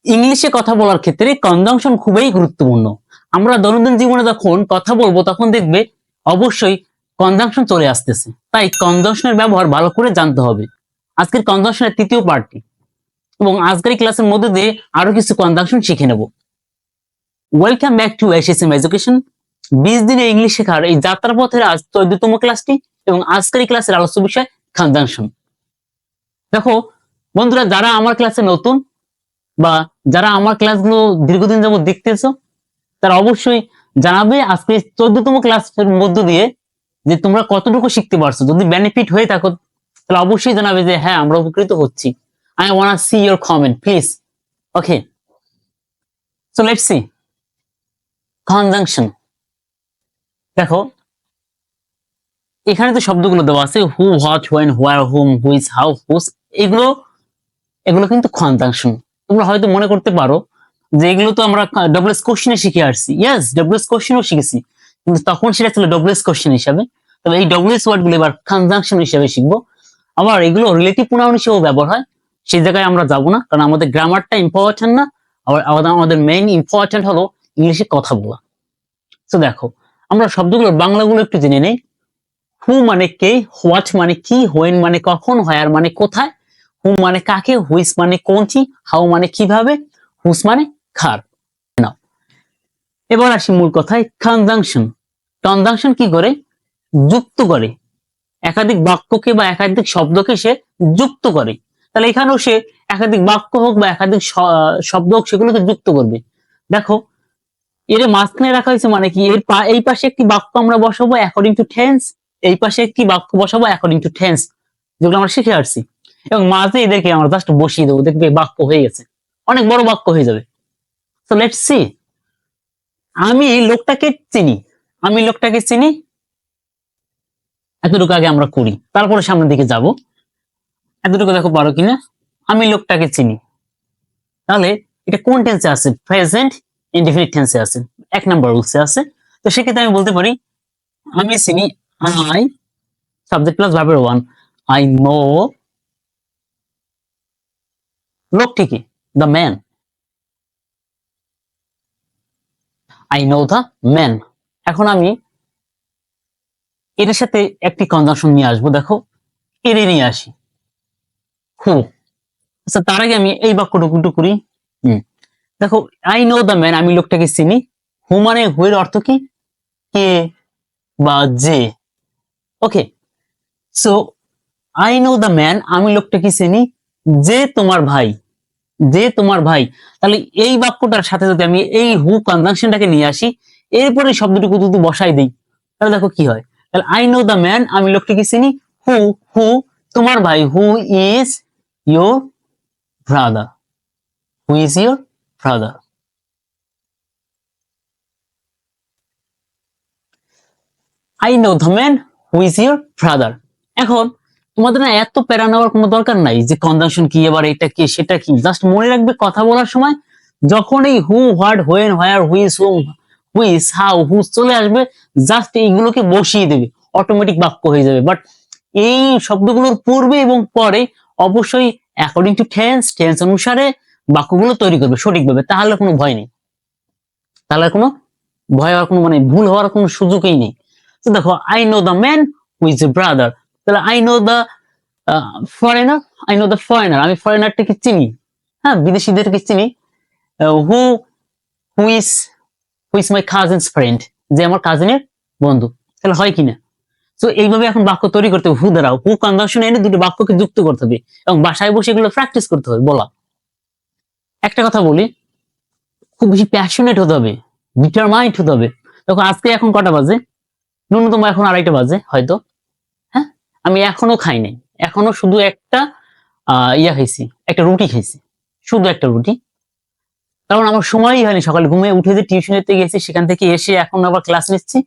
ইংলিশে কথা বলার ক্ষেত্রে কনজাংশন খুবই গুরুত্বপূর্ণ। আমরা দৈনন্দিন জীবনে যখন কথা বলবো তখন দেখবে অবশ্যই কনজাংশন চলে আসতেছে। তাই কনজাংশনের ব্যবহার ভালো করে জানতে হবে। আজকের কনজাংশনের তৃতীয় পার্টটি এবং আজকের ক্লাসের মধ্যে দিয়ে আরো কিছু কনজাংশন শিখে নেব। Welcome back to SSM education. 20 দিনে ইংলিশ শেখার এই যাত্রাপথের আজ 14তম ক্লাসটি এবং আজকের ক্লাসের আলোচ্য বিষয় কনজাংশন। দেখো বন্ধুরা, যারা আমার ক্লাসে নতুন বা যারা আমার ক্লাসগুলো দীর্ঘদিন যাবত দেখতেছো তারা অবশ্যই জানাবে আজকে 14তম ক্লাসের মধ্য দিয়ে যে তোমরা কতটুকু শিখতে পারছো। যদি বেনিফিট হয়ে থাকো তাহলে অবশ্যই জানাবে যে হ্যাঁ আমরা উপকৃত হচ্ছি। I wanna see your comment please. Okay, so let's see conjunction. দেখো এখানে তো শব্দগুলো দেওয়া আছে who, what, when, where, whom, which, how, whose। এগুলো কিন্তু কনজাংশন। তোমরা হয়তো মনে করতে পারো যে এগুলো তো আমরা ডব্লিউএস কোশ্চেনে শিখে আসছি। ইয়েস, ডব্লিউএস কোশ্চেনও শিখেছি, কিন্তু তখন সেটা ছিল ডব্লিউএস কোশ্চেন হিসাবে। তবে এই ডব্লিউএস ওয়ার্ড গুলো এবার কনজাংশন হিসাবে শিখবো। আবার এগুলো রিলেটিভ প্রোনাউন হিসেবেও ব্যবহার হয়, সেই জায়গায় আমরা যাব না, কারণ আমাদের গ্রামারটা ইম্পর্টেন্ট না। আবার আমাদের মেইন ইম্পর্টেন্ট হলো ইংলিশে কথা বলা। তো দেখো আমরা শব্দগুলোর বাংলাগুলো একটু জেনে নেই। হু মানে কে, হোয়াট মানে কি, হোয়েন মানে কখন, হোয়ার মানে কোথায়, হু মানে কাকে, হুইচ মানে কোনটি, হাউ মানে কিভাবে, হুস মানে কার। নাও এবার আসি মূল কথায়। কনজাংশন। কনজাংশন কি করে? যুক্ত করে, একাধিক বাক্যকে বা একাধিক শব্দকে সে যুক্ত করে। তাহলে এখানেও সে একাধিক বাক্য হোক বা একাধিক শব্দ হোক সেগুলোকে যুক্ত করবে। দেখো এর মাঝখানে রাখা হয়েছে মানে কি, এই পাশে একটি বাক্য আমরা বসাবো অ্যাকর্ডিং টু টেন্স, এই পাশে একটি বাক্য বসাবো অ্যাকর্ডিং টু টেন্স, যেগুলো আমরা শিখে আসছি। এবং মাঝে এদেরকে আমরা জাস্ট বসিয়ে দেবো, দেখবে বাক্য হয়ে গেছে, অনেক বড় বাক্য হয়ে যাবে। So let's C. আমি লোকটাকে চিনি, আমি লোকটাকে চিনি, এতটুকু আগে আমরা করি, তারপরে সামনের দিকে যাব। এতটুকু দেখো পারো কিনা। আমি লোকটাকে চিনি, তাহলে এটা কোন টেন্সে আছে? প্রেজেন্ট ইনডেফিনিট টেন্সে আছে, 1 নাম্বার রুলসে আছে। তো সেক্ষেত্রে আমি বলতে পারি আমি চিনি, আই সাবজেক্ট প্লাস ভার্বের ওয়ান, আই নো লোকটিকে, the man, I know the man. এখন আমি এটার সাথে একটি কনজাংশন নিয়ে আসবো। দেখো এরে নিয়ে আসি, হু। আচ্ছা তার আগে আমি এই বাক্যটুকু একটু করি। দেখো আই নো দ্য ম্যান, আমি লোকটাকে চিনি। হু মানে হু এর অর্থ কি? কে বা যে। Okay, so I know the man, আমি লোকটাকে চিনি, যে তোমার ভাই, যে তোমার ভাই। তাহলে এই বাক্যটার সাথে যদি আমি এই হু কনজাংশনটাকে নিয়ে আসি, এরপরে শব্দটুকু যদি বসাই দিই, তাহলে দেখো কি হয়। তাহলে আই নো দ্য ম্যান, আমি লোকটাকে চিনি, হু, হু তোমার ভাই, who is your brother, who is your brother. I know the man who is your brother. এখন তোমাদের না এত প্যারা নেওয়ার কোনো দরকার নাই যে কনজাংশন কি, এবার এটা কি সেটা কি। জাস্ট মনে রাখবে কথা বলার সময় যখন এই who, what, when, where, which, whom, which, how, whose চলে আসবে, জাস্ট এইগুলোকে বসিয়ে দেবে, অটোমেটিক বাক্য হয়ে যাবে। বাট এই শব্দগুলোর পূর্বে এবং পরে অবশ্যই অ্যাকর্ডিং টু টেন্স, টেন্স অনুসারে বাক্যগুলো তৈরি করবে সঠিকভাবে, তাহলে কোনো ভয় নেই, তাহলে কোনো ভয় হওয়ার কোনো মানে ভুল হওয়ার কোনো সুযোগই নেই। তো দেখো I know the man who is a brother, তাহলে I know the foreigner, I know the foreigner, আমি ফরেনারটাকে চিনি, হ্যাঁ বিদেশিদেরকে চিনি। Who who is my cousin's friend, যে আমার কাজিনের বন্ধু। তাহলে হয় কিনা? তো এইভাবে এখন বাক্য তৈরি করতে হবে হু দ্বারা। হু কনজাংশন এনে দুটো বাক্যকে যুক্ত করতে হবে এবং বাসায় বসে এগুলো প্র্যাকটিস করতে হবে বলা। একটা কথা বলি, খুব বেশি প্যাশনেট হতে হবে, ডিটারমাইন্ড হতে হবে। দেখো আজকে এখন কটা বাজে? ন্যূনতম এখন 2:30 বাজে হয়তো। হ্যাঁ, আমি এখনো খাই নাই, এখনো শুধু একটা ইয়া খাইছি, একটা রুটি খাইছি, শুধু একটা রুটি। কারণ আমার সময়ই হয়নি, সকালে ঘুমে উঠে যে টিউশনিতে গেছি, সেখান থেকে এসে এখন আবার ক্লাস নিচ্ছি,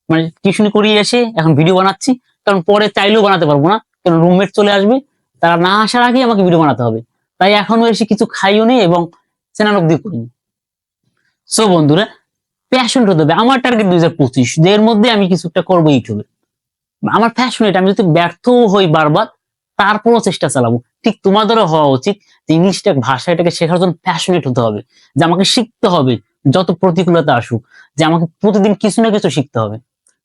মানে টিউশনি করিয়ে এসে এখন ভিডিও বানাচ্ছি। কারণ পরে চাইলেও বানাতে পারবো না, কারণ রুমমেট চলে আসবে, তারা না আসার আগে আমাকে ভিডিও বানাতে হবে। তাই এখনো এসে কিছু খাইও নেই এবং স্নান অব্দি করিনি। সো বন্ধুরা, প্যাশন হতে হবে। আমার টার্গেট 2025, এর মধ্যে আমি কিছু একটা করবো ইউটিউবে। আমার প্যাশনেট, আমি যদি ব্যর্থ হই বারবার তারপরও চেষ্টা চালাবো, ঠিক তোমাদেরও হওয়া উচিত যে ইংলিশটা ভাষা এটাকে শেখার জন্য প্যাশনেট হতে হবে, যে আমাকে শিখতে হবে যত প্রতিকূলতা আসুক, যে আমাকে প্রতিদিন কিছু না কিছু শিখতে হবে।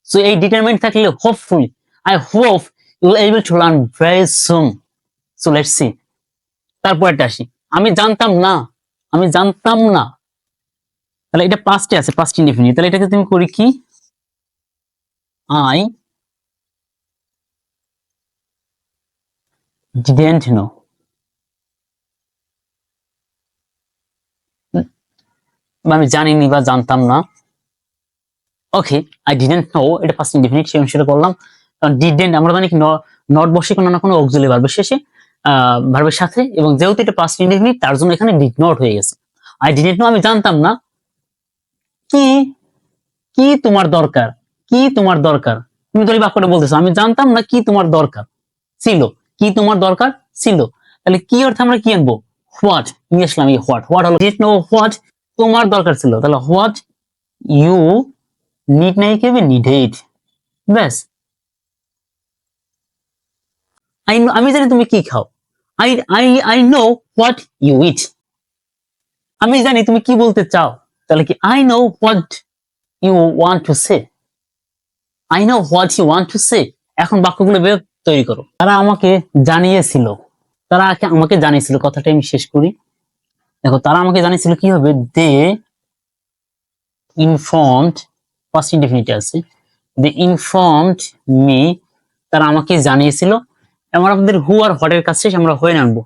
সো এই ডিটারমাইন্ড থাকলে hopefully I hope you will able to learn very soon. So let's see. তারপরটা আসি, আমি জানতাম না, আমি জানতাম না। তাহলে এটা পাস্টে আছে, পাস্ট ইনডিফিনিট। তাহলে এটাকে তুমি করি কি, আই ডিডন্ট নো। আমি জানিনি বা জানতাম না। ওকে, আই ডিডন্ট নো, এটা ফার্স্ট ইনডিফিনিট, সেই অনুসারে করলাম। কারণ ডিডন্ট আমরা জানি কি নট বসে কোনো না কোনো অক্সিলারি ভার্বের শেষে, ভার্বের সাথে, এবং যেহেতু এটা পাস্ট ইনডিফিনিট তার জন্য এখানে ডিড নট হয়ে গেছে। আই ডিডন্ট নো, আমি জানতাম না। কি, কি তোমার দরকার, কি তোমার দরকার। তুমি তো এই বাক্যটা বলতেছো, আমি জানতাম না কি তোমার দরকার ছিল, কি তোমার দরকার ছিল। তাহলে কি অর্থে আমরা কি আনবো, হোয়াট নিয়ে আসলাম। এই হোয়াট, হোয়াট হলো ডিড নো হোয়াট তোমার দরকার ছিল। তাহলে হোয়াট ইউ নিড নাই কেবে নিডেড, ব্যাস। আমি জানি তুমি কি খাও, I I I know what you eat. আমি জানি তুমি কি বলতে চাও, তাহলে কি I know what you want to say, I know what you want to say. এখন বাক্যগুলো বের তৈরি করো। তারা আমাকে জানিয়েছিল, তারা আমাকে জানিয়েছিল, কথাটা আমি শেষ করি। দেখো তারা আমাকে জানিয়েছিল কি হবে, দে ইনফর্মড, ফার্স্ট ইনডিফিনিট আছে, দে ইনফর্মড মি, তারা আমাকে জানিয়েছিল। আমরা আমাদের হু আর হোয়াট এর কাছে আমরা হয়ে আনবো,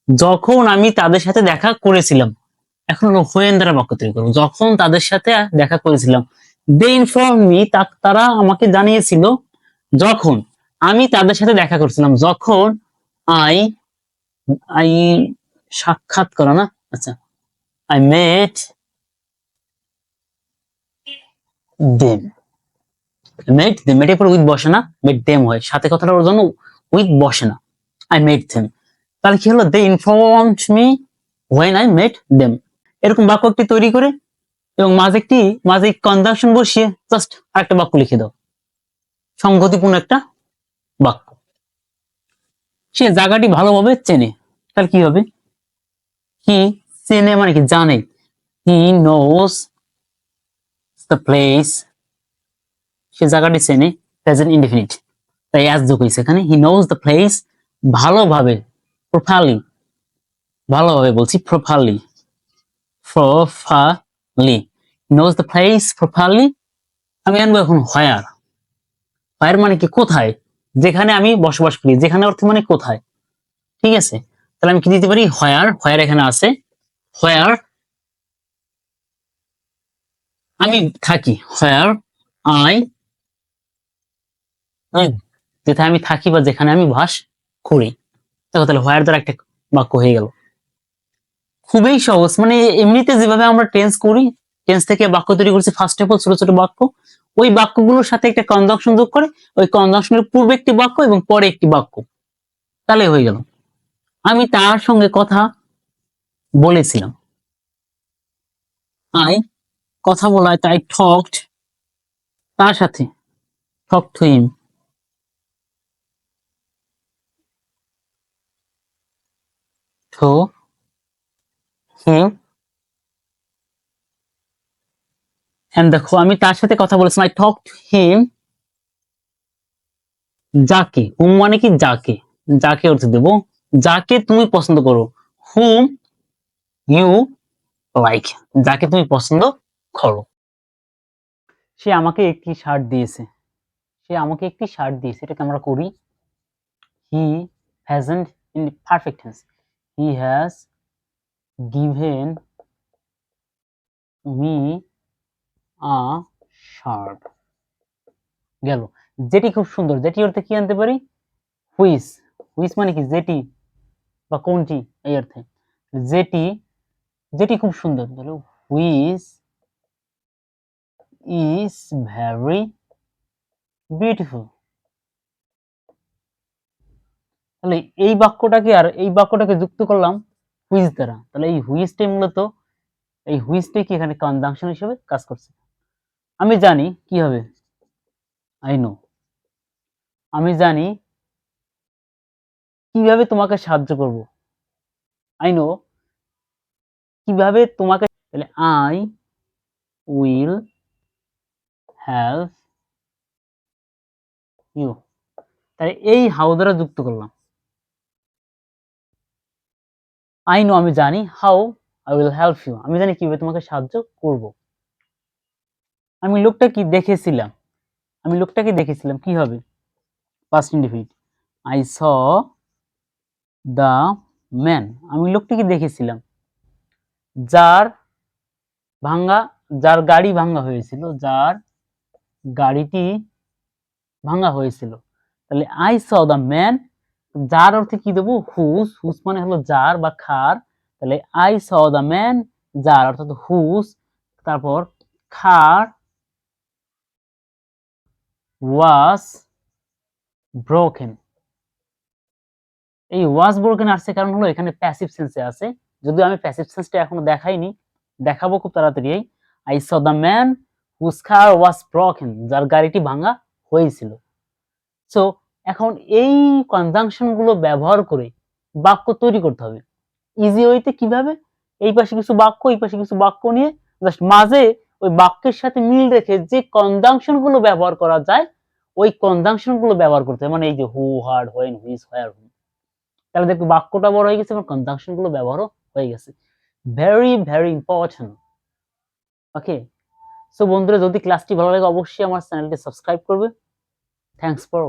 যখন আমি তাদের সাথে দেখা করেছিলাম। এখন হোয়েন দ্বারা বাক্য তৈরি করবো, যখন তাদের সাথে দেখা করেছিলাম। দে ইনফর্ম মি, তারা আমাকে জানিয়েছিল যখন আমি তাদের সাথে দেখা করেছিলাম। যখন আই আই সাক্ষাৎ করা না, আচ্ছা, I met them, met them, মেটের পর উইথ বসে না, মেট দেম হয়, সাথে কথাটা ওর জন্য উইথ বসে না, আই মেট দেম। তাহলে কি হলো, they informed me when I met them. এরকম বাক্য একটি তৈরি করে এবং মাঝে কনজাংশন বসিয়ে জাস্ট আরেকটা বাক্য লিখে দাও, সংগতিপূর্ণ একটা বাক্য। সে জায়গাটি ভালোভাবে চেনে, তাহলে কি হবে, হি চেনে মানে কি জানে, হি নোজ দ্য প্লেস, সে জায়গাটি চেনে, প্রেজেন্ট ইনডিফিনিট, তাই অ্যাজ যোগ হয়েছে এখানে। হি নোজ দ্য প্লেস, ভালোভাবে, প্রপারলি, ভালোভাবে বলছি, properly, properly knows the place properly. আমি আনবো এখন হোয়ার, হোয়ার মানে কি কোথায়, যেখানে আমি বসবাস করি, যেখানে অর্থ মানে কোথায়, ঠিক আছে। তাহলে আমি কি দিতে পারি, হোয়ার, হোয়ার এখানে আছে, হোয়ার আমি থাকি, হোয়ার আই লিভ, যেখানে আমি থাকি বা যেখানে আমি বাস করি। দেখো তাহলে হোয়ার দ্বারা একটা বাক্য হয়ে গেল, খুবই সহজ। মানে এমনিতে যেভাবে আমরা টেন্স করি, টেন্স থেকে বাক্য তৈরি করছি, ফার্স্ট অফ অল ছোট ছোট বাক্য, ওই বাক্যগুলোর সাথে একটা কনজাংশন যোগ করে, ওই কনজাংশনের পূর্বে একটি বাক্য এবং পরে একটি বাক্য, তাহলে হয়ে গেল। আমি তার সঙ্গে কথা বলেছিলাম, আই কথা বলা, তাই টকড, তার সাথে, talk to him, to him. And দেখো আমি তার সাথে কথা বলেছিলাম, আই টক টু হিম, যাকে, হুম মানে কি যাকে, যাকে অর্থ দেব, যাকে তুমি পছন্দ করো, হুম ইউ লাইক, যাকে তুমি পছন্দ করো। সে আমাকে একটি শার্ট দিয়েছে, সে আমাকে একটি শার্ট দিয়েছে, এটাকে আমরা করি he hasn't, in perfect tense, he has given me a shirt. গেল, যেটি খুব সুন্দর, যেটি অর্থে কি আনতে পারি, হুইচ, হুইচ মানে কি যেটি বা কোনটি, এই অর্থে, যেটি, যেটি খুব সুন্দর, তাহলে হুইচ ইজ ভেরি বিউটিফুল। তাহলে এই বাক্যটাকে আর এই বাক্যটাকে যুক্ত করলাম হুইচ দ্বারা, তাহলে এই হুইচটাই মূলত, এই হুইচটাই কি এখানে কনজাংশন হিসেবে কাজ করছে। আমি জানি কি হবে, আই নো, আমি জানি কিভাবে তোমাকে সাহায্য করব? আই নো কিভাবে তোমাকে, তাহলে আই উইল হেল্প ইউ, তাহলে এই হাউ দ্বারা যুক্ত করলাম। আই নো আমি জানি, how I will help you আমি জানি কিভাবে তোমাকে সাহায্য করব। আমি লোকটাকে দেখেছিলাম কি হবে? Past indefinite. I saw the man, আমি লোকটিকে দেখেছিলাম যার ভাঙ্গা যার গাড়ি ভাঙ্গা হয়েছিল, যার গাড়িটি ভাঙ্গা হয়েছিল। তাহলে আই স দ্য ম্যান, যার অর্থে কি দেবো? হুজ, হুজ মানে হলো যার বা খার। তাহলে আই স দ্য ম্যান, যার অর্থাৎ হুজ, তারপর খার ওয়াজ ব্রোকেন। এই ওয়াজ ব্রোকেন আসছে কারণ হলো এখানে প্যাসিভ সেন্সে আছে, যদিও আমি প্যাসিভ সেন্সটা এখনো দেখাইনি, দেখাবো খুব তাড়াতাড়ি। I saw the man whose car was broken, যার গাড়িটি ভাঙা হয়েছিল। সো এখন এই কনজাংশন গুলো ব্যবহার করে বাক্য তৈরি করতে হবে। ইজি ওয়েতে কিভাবে? এই পাশে কিছু বাক্য, এই পাশে কিছু বাক্য নিয়ে জাস্ট মাঝে ওই বাক্যের সাথে মিল রেখে যে কনজাংশন গুলো ব্যবহার করা যায় ওই কনজাংশন গুলো ব্যবহার করতে হবে। মানে এই যে হু, হার্ড, হোয়েন, হুইচ, হোয়ার, হুম, তাহলে দেখো বাক্যটা বড় হয়ে গেছে এবং কনজাংশন গুলো ব্যবহারও হয়ে গেছে। Very very important. Okay, so বন্ধুরা যদি ক্লাসটি ভালো লাগে অবশ্যই আমার চ্যানেলটি সাবস্ক্রাইব করবে। Thanks for